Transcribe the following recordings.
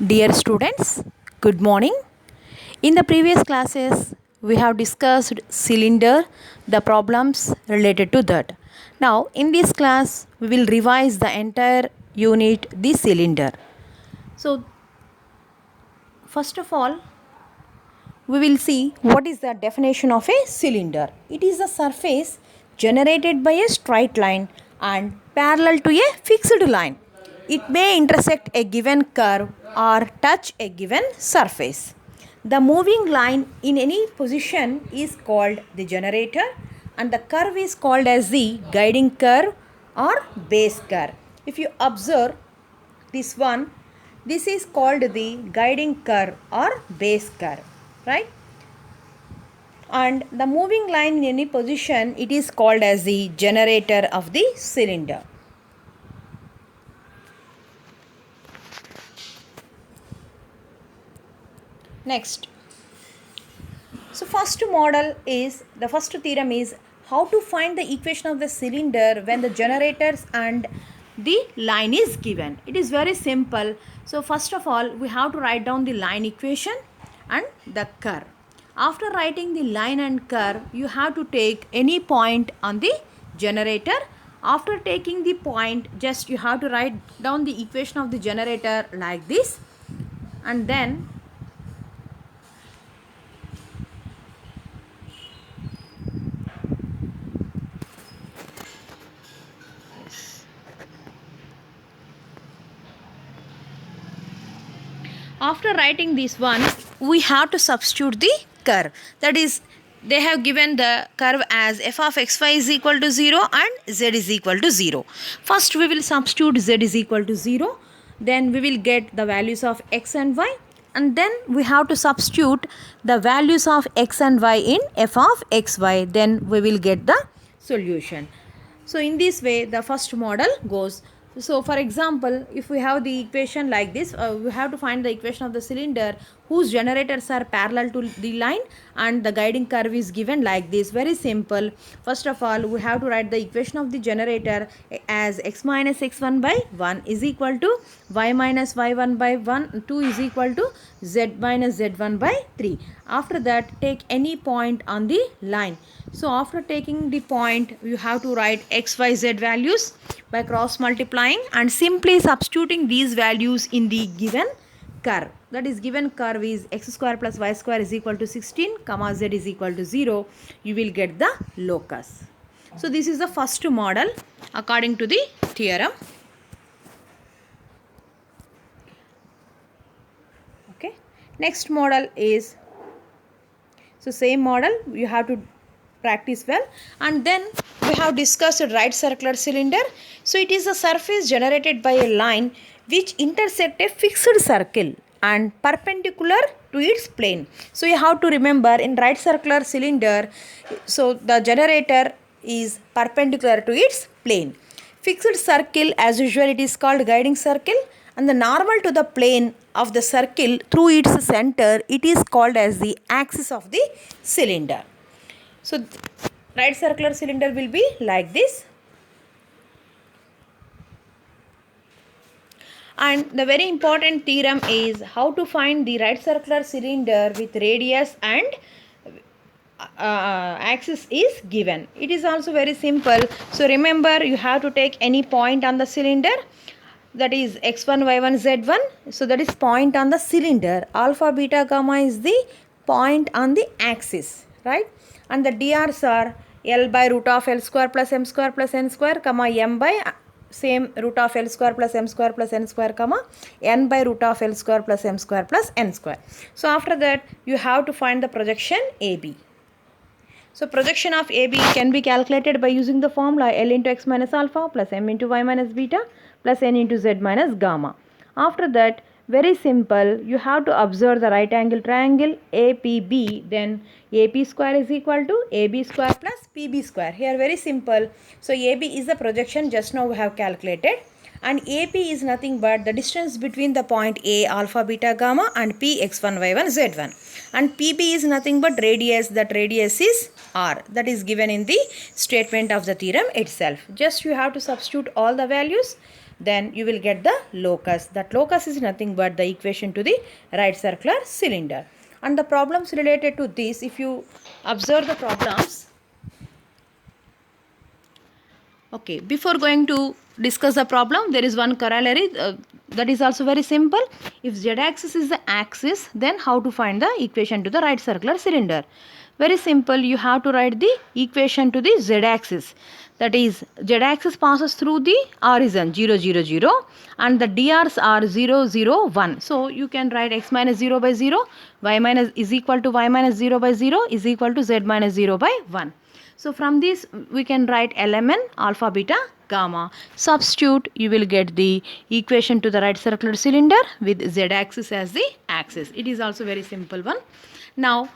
Dear students, good morning. In the previous classes, we have discussed cylinder, the problems related to that. Now, in this class, we will revise the entire unit, the cylinder. So, first of all, we will see what is the definition of a cylinder. It is a surface generated by a straight line and parallel to a fixed line. It may intersect a given curve or touch a given surface. The moving line in any position is called the generator and the curve is called as the guiding curve or base curve. If you observe this one, this is called the guiding curve or base curve, right? And the moving line in any position, it is called as the generator of the cylinder. Next, so first theorem is how to find the equation of the cylinder when the generators and the line is given. It is very simple. So first of all, we have to write down the line equation and the curve. After writing the line and curve, you have to take any point on the generator. After taking the point, just you have to write down the equation of the generator like this, and then after writing this one, we have to substitute the curve. That is, they have given the curve as f of xy is equal to 0 and z is equal to 0. First we will substitute z is equal to 0. Then we will get the values of x and y. And then we have to substitute the values of x and y in f of xy. Then we will get the solution. So in this way the first model goes. So for example, if we have the equation like this, we have to find the equation of the cylinder whose generators are parallel to the line and the guiding curve is given like this. Very simple. First of all, we have to write the equation of the generator as x minus x1 by 1 is equal to y minus y1 by 1, 2 is equal to z minus z1 by 3. After that, take any point on the line. So after taking the point, you have to write x, y, z values by cross multiplying and simply substituting these values in the given curve. That is, given curve is x square plus y square is equal to 16 comma z is equal to 0. You will get the locus. So this is the first model according to the theorem. Okay. Next model is, so same model you have to practice well. And then we have discussed a right circular cylinder. So it is a surface generated by a line which intersect a fixed circle and perpendicular to its plane. So you have to remember, in right circular cylinder, so the generator is perpendicular to its plane. Fixed circle, as usual, it is called guiding circle, and the normal to the plane of the circle through its center, it is called as the axis of the cylinder. So right circular cylinder will be like this. And the very important theorem is how to find the right circular cylinder with radius and axis is given. It is also very simple. So remember, you have to take any point on the cylinder, that is x1, y1, z1. So that is point on the cylinder. Alpha, beta, gamma is the point on the axis, right? And the drs are L by root of L square plus M square plus N square, comma M by same root of L square plus M square plus N square, comma N by root of L square plus M square plus N square. So after that, you have to find the projection AB. So projection of AB can be calculated by using the formula L into x minus alpha plus M into y minus beta plus N into z minus gamma. After that, very simple, you have to observe the right angle triangle APB, then AP square is equal to AB square plus PB square. Here very simple. So AB is the projection just now we have calculated, and AP is nothing but the distance between the point A alpha beta gamma and P x1 y1 z1, and PB is nothing but radius, that radius is R, that is given in the statement of the theorem itself. Just you have to substitute all the values then you will get the locus. That locus is nothing but the equation to the right circular cylinder. And the problems related to this, if you observe the problems, okay, before going to discuss the problem, there is one corollary that is also very simple. If z-axis is the axis, then how to find the equation to the right circular cylinder? Very simple, you have to write the equation to the z-axis. That is, z-axis passes through the origin 0, 0, 0 and the drs are 0, 0, 1. So, you can write x minus 0 by 0, y minus is equal to y minus 0 by 0 is equal to z minus 0 by 1. So, from this we can write lmn alpha beta gamma. Substitute, you will get the equation to the right circular cylinder with z-axis as the axis. It is also very simple one. Now,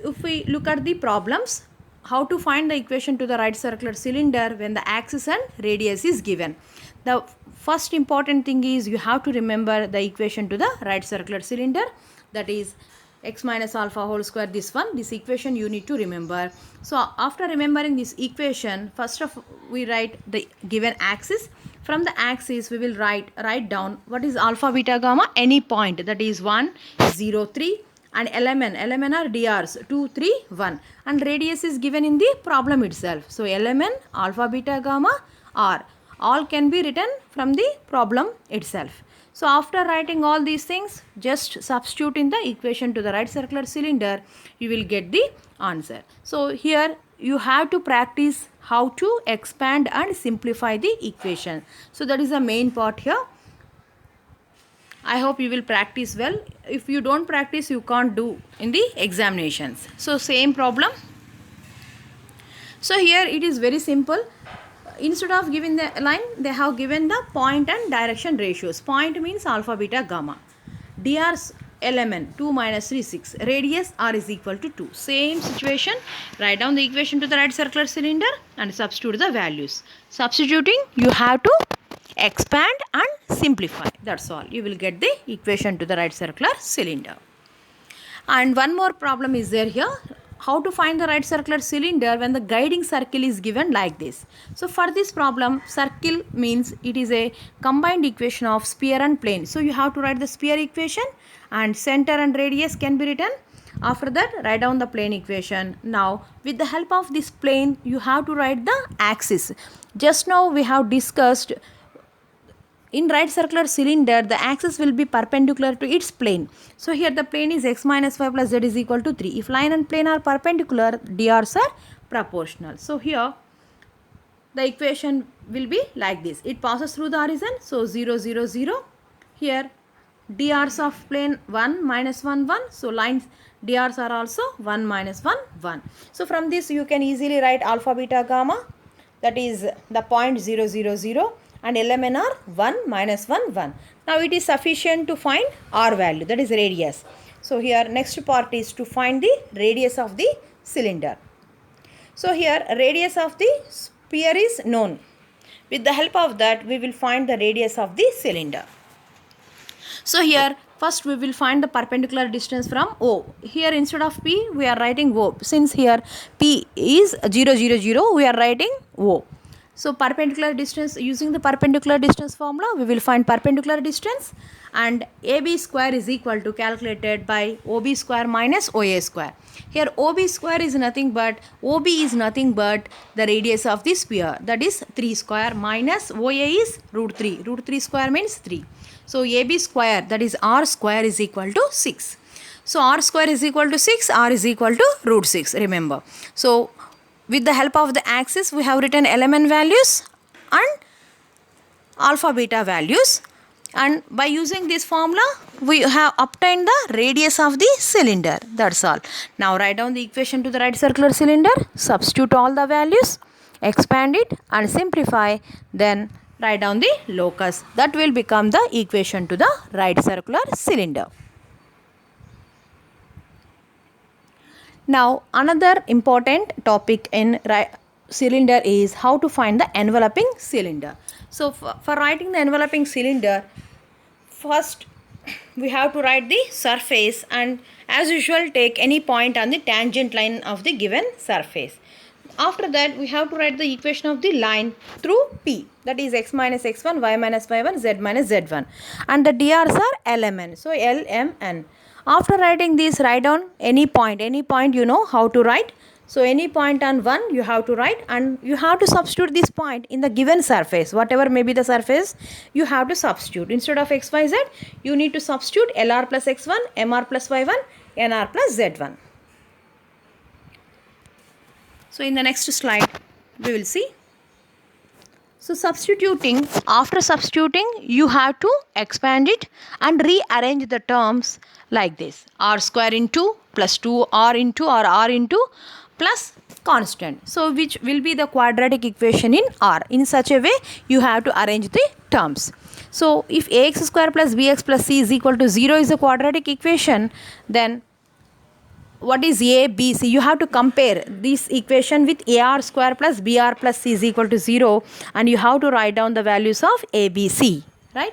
if we look at the problems, how to find the equation to the right circular cylinder when the axis and radius is given. The first important thing is you have to remember the equation to the right circular cylinder, that is x minus alpha whole square, this equation you need to remember. So after remembering this equation, first of we write the given axis. From the axis we will write down what is alpha beta gamma, any point, that is 1, 0, 3 and lmn are drs 2, 3, 1 and radius is given in the problem itself. So lmn alpha beta gamma r all can be written from the problem itself. So after writing all these things, just substitute in the equation to the right circular cylinder, you will get the answer. So here you have to practice how to expand and simplify the equation. So that is the main part here. I hope you will practice well. If you don't practice, you can't do in the examinations. So same problem. So here it is very simple. Instead of giving the line, they have given the point and direction ratios. Point means alpha beta gamma. Dr's lmn 2 minus 3 6. Radius r is equal to 2. Same situation. Write down the equation to the right circular cylinder and substitute the values. Substituting, you have to expand and simplify. That's all. You will get the equation to the right circular cylinder. And one more problem is there here. How to find the right circular cylinder when the guiding circle is given like this. So for this problem, circle means it is a combined equation of sphere and plane. So you have to write the sphere equation and center and radius can be written. After that, write down the plane equation. Now with the help of this plane, you have to write the axis. Just now we have discussed, in right circular cylinder, the axis will be perpendicular to its plane. So here the plane is x minus 5 plus z is equal to 3. If line and plane are perpendicular, drs are proportional. So here the equation will be like this. It passes through the horizon. So 0, 0, 0. Here drs of plane 1 minus 1, 1. So lines drs are also 1 minus 1, 1. So from this you can easily write alpha beta gamma, that is the point 0, 0, 0. And lmn are 1 minus 1, 1. Now it is sufficient to find r value, that is radius. So here next part is to find the radius of the cylinder. So here radius of the sphere is known. With the help of that, we will find the radius of the cylinder. So here first we will find the perpendicular distance from O. Here instead of P we are writing O. Since here P is 0, 0, 0, we are writing O. So perpendicular distance, using the perpendicular distance formula, we will find perpendicular distance, and AB square is equal to calculated by OB square minus OA square. Here OB square is nothing but, OB is nothing but the radius of the sphere, that is 3 square, minus OA is root 3. Root 3 square means 3. So AB square, that is R square, is equal to 6. So R square is equal to 6, R is equal to root 6, remember. So with the help of the axis, we have written lmn values and alpha beta values, and by using this formula we have obtained the radius of the cylinder. That's all. Now write down the equation to the right circular cylinder, substitute all the values, expand it and simplify, then write down the locus. That will become the equation to the right circular cylinder. Now another important topic in cylinder is how to find the enveloping cylinder. So for writing the enveloping cylinder, first we have to write the surface, and as usual take any point on the tangent line of the given surface. After that, we have to write the equation of the line through P. That is x minus x1, y minus y1, z minus z1. And the drs are lmn. So lmn. After writing this, write down any point. Any point you know how to write. So any point on 1 you have to write, and you have to substitute this point in the given surface. Whatever may be the surface, you have to substitute. Instead of x, y, z, you need to substitute lr plus x1, mr plus y1, nr plus z1. So in the next slide, we will see. So after substituting, you have to expand it and rearrange the terms like this. R square into plus 2r into or r into plus constant. So which will be the quadratic equation in R. In such a way, you have to arrange the terms. So if ax square plus bx plus c is equal to 0 is a quadratic equation, then what is a, b, c? You have to compare this equation with ar square plus br plus c is equal to 0, and you have to write down the values of a, b, c. Right?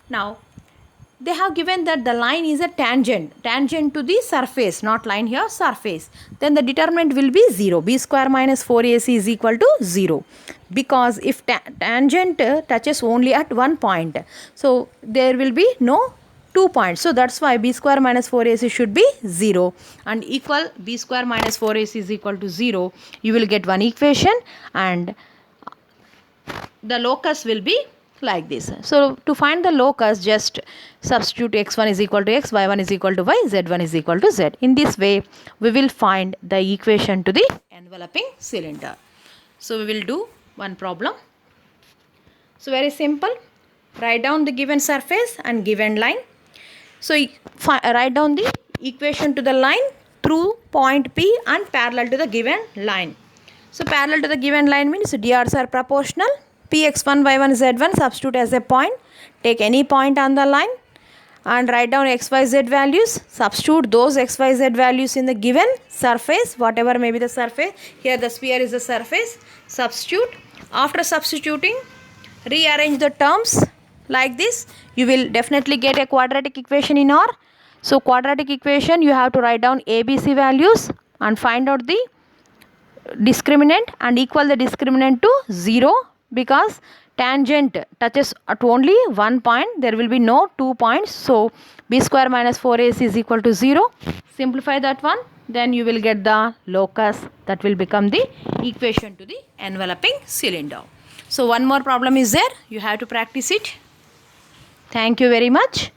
Now, they have given that the line is a tangent to the surface, not line here, surface. Then the determinant will be 0. B square minus 4ac is equal to 0. Because if tangent touches only at one point, so there will be no 2 points. So that's why b square minus 4ac should be 0, and equal b square minus 4ac is equal to 0. You will get one equation, and the locus will be like this. So to find the locus, just substitute x1 is equal to x, y1 is equal to y, z1 is equal to z. In this way, we will find the equation to the enveloping cylinder. So we will do one problem. So very simple. Write down the given surface and given line. So write down the equation to the line through point P and parallel to the given line. So parallel to the given line means drs are proportional. Px1, y1, z1 substitute as a point. Take any point on the line and write down x, y, z values. Substitute those x, y, z values in the given surface, whatever may be the surface. Here the sphere is the surface. Substitute. After substituting, rearrange the terms like this. You will definitely get a quadratic equation in R. So quadratic equation, you have to write down a, b, c values and find out the discriminant and equal the discriminant to 0, because tangent touches at only one point. There will be no 2 points. So b square minus 4ac is equal to 0. Simplify that one. Then you will get the locus. That will become the equation to the enveloping cylinder. So one more problem is there. You have to practice it. Thank you very much.